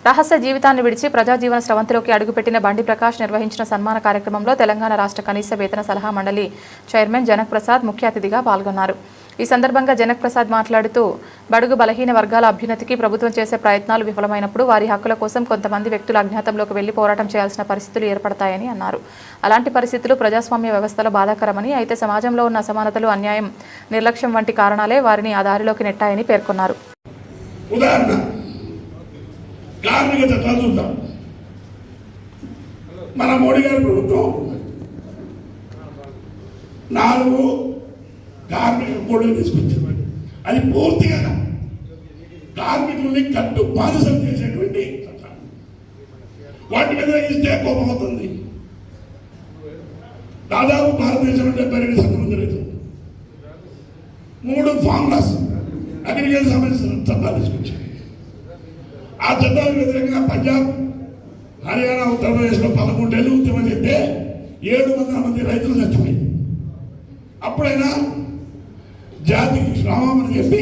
రహస్య జీవితాన్ని విడిచి ప్రజాజీవన స్రవంతిలోకి అడుగుపెట్టిన బండి ప్రకాష్ నిర్వహించిన సన్మాన కార్యక్రమంలో తెలంగాణ రాష్ట్ర కనీస వేతన సలహా మండలి చైర్మన్ జనక్ ప్రసాద్ ముఖ్య అతిథిగా పాల్గొన్నారు. ఈ సందర్భంగా జనక్ ప్రసాద్ మాట్లాడుతూ బడుగు బలహీన వర్గాల అభ్యున్నతికి ప్రభుత్వం చేసే ప్రయత్నాలు విఫలమైనప్పుడు వారి హక్కుల కోసం కొంతమంది వ్యక్తులు అజ్ఞాతంలోకి వెళ్లి పోరాటం చేయాల్సిన పరిస్థితులు ఏర్పడతాయని అన్నారు. అలాంటి పరిస్థితులు ప్రజాస్వామ్య వ్యవస్థలో బాధాకరమని, అయితే సమాజంలో ఉన్న అసమానతలు, అన్యాయం, నిర్లక్ష్యం వంటి కారణాలే వారిని ఆ దారిలోకి నెట్టాయని పేర్కొన్నారు. కార్మిక చట్టాలు చూద్దాం. మన మోడీ గారి ప్రభుత్వం 4 కార్మిక కోడ్లు తీసుకొచ్చింది. అది పూర్తిగా కార్మికుల్ని కట్టు బానిసలు చేసేటువంటి చట్టాలు. వాటి మీద ఇస్తే కోపం అవుతుంది. దాదాపు భారతదేశంలో 72% జరుగుతుంది. 3 ఫార్ములాస్ అగ్రికల్చర్ సంబంధించిన చట్టాలు తీసుకొచ్చాయి. ఆ చట్టాలకు వ్యతిరేకంగా పంజాబ్, హర్యానా, ఉత్తరప్రదేశ్లో 11 ఏళ్ళు ఉద్యమం చేస్తే 700 మంది రైతులు చచ్చిపోయింది. అప్పుడైనా జాతికి శ్రమమని చెప్పి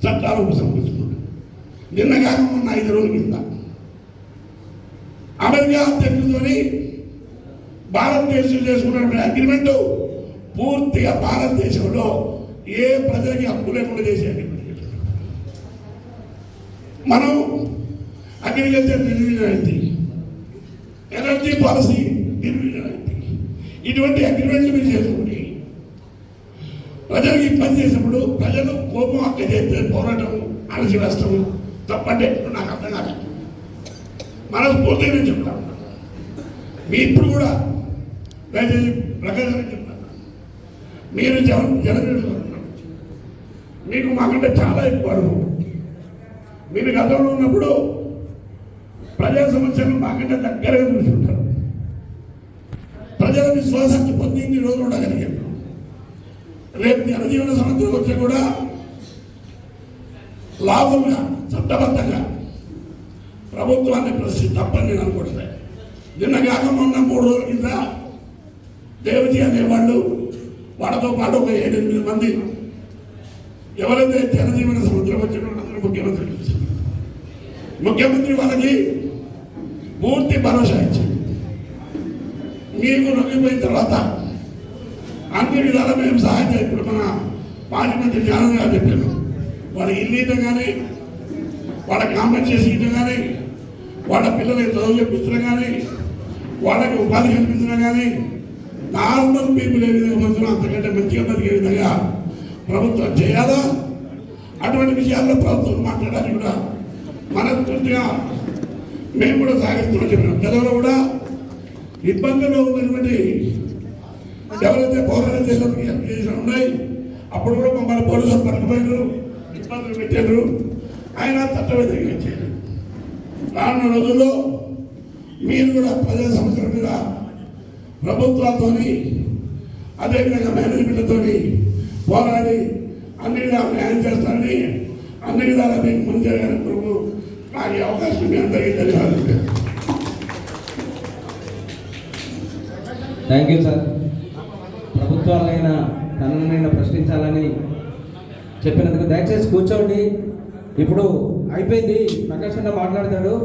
చట్టాలు ఉపసంహరించుకున్నాడు. నిన్నగా ఉన్న 5 రోజుల కింద అమెరికా అధ్యక్షుడితోని భారతదేశం చేసుకున్నటువంటి అగ్రిమెంట్ పూర్తిగా భారతదేశంలో ఏ ప్రజలకి హక్కు లేకుండా చేసే అగ్రిమెంట్. మనం అగ్రికల్చర్ నిర్వీర్యం అయింది, ఎనర్జీ పాలసీ నిర్వీర్యం అయింది. ఇటువంటి అగ్రిమెంట్లు మీరు చేసుకుంటే ప్రజలకు ఇబ్బంది చేసినప్పుడు ప్రజలు కోపం అక్క చేస్తే పోరాటం అణచివేస్తాము తప్పంటే నాకు అర్థం కాదు. మనస్ఫూర్తిగా నేను చెప్తాను. మీ ఇప్పుడు కూడా దయచేసి ప్రకాశం చెప్తాను. మీరు జనరేటర్ మీకు మాకంటే చాలా ఎక్కువ అనుభవం. మీరు గతంలో ఉన్నప్పుడు ప్రజా సమస్యలు మాకంటే దగ్గరగా చూసుకుంటారు. ప్రజల విశ్వాసాన్ని పొంది ఈ రోజు ఉండగలిగారు. రేపు జనజీవన సమస్యలు వచ్చి కూడా లాభంగా చట్టబద్ధంగా ప్రభుత్వాన్ని ప్రశ్న తప్పని నేను అనుకుంటున్నాను. నిన్న కాక మొన్న 3 రోజుల కింద దేవజీ అనేవాళ్ళు, వాళ్ళతో పాటు ఒక 7-8 మంది ఎవరైతే జనజీవన సముద్రం వచ్చిన వాళ్ళందరూ ముఖ్యమంత్రి వాళ్ళకి పూర్తి భరోసా ఇచ్చింది. మీకు నొక్కిపోయిన తర్వాత అన్ని విధాలా మేము సహాయం చేయాలి. ఇప్పుడు మన మాజీ మంత్రి జానన్ గారు చెప్పారు, వాళ్ళ ఇల్లు ఇవ్వడం కానీ, వాళ్ళ కాంపెన్సేషన్ ఇవ్వడం కానీ, వాళ్ళ పిల్లలకి చదువు చెప్పించడం కానీ, వాళ్ళకి ఉపాధి కల్పించడం కానీ, నార్మల్ పీపుల్ ఏ విధంగా బతుకున్నా అంతకంటే మంచిగా బతికే విధంగా ప్రభుత్వం చేయాలా. అటువంటి విషయాల్లో ప్రభుత్వం మాట్లాడాలని కూడా మనస్ఫూర్తిగా మేము కూడా సాగిస్తున్నాం చెప్పినాం. గతంలో కూడా ఇబ్బందుల్లో ఉన్నటువంటి ఎవరైతే పోరాటం చేసిన ఉన్నాయి, అప్పుడు కూడా మమ్మల్ని పోలీసులు పట్టుకుపోయారు, ఇబ్బందులు పెట్టారు. ఆయన చట్టవిధంగా ఇచ్చారు. రానున్న రోజుల్లో మీరు కూడా ప్రజా సమస్యల మీద ప్రభుత్వాలతో అదేవిధంగా మేనేజ్మెంట్తో పోరాడి అన్ని విధాలు న్యాయం చేస్తారని, అన్ని విధాలా మీకు మంచి జరగాలని నాకు ఈ అవకాశం మీ అందరికీ తెలియాలి. Thank you sir. ప్రభుత్వాలైనా తననైనా ప్రశ్నించాలని చెప్పినందుకు దయచేసి కూర్చోండి. ఇప్పుడు అయిపోయింది, ప్రకాష్ అన్న మాట్లాడతాడు.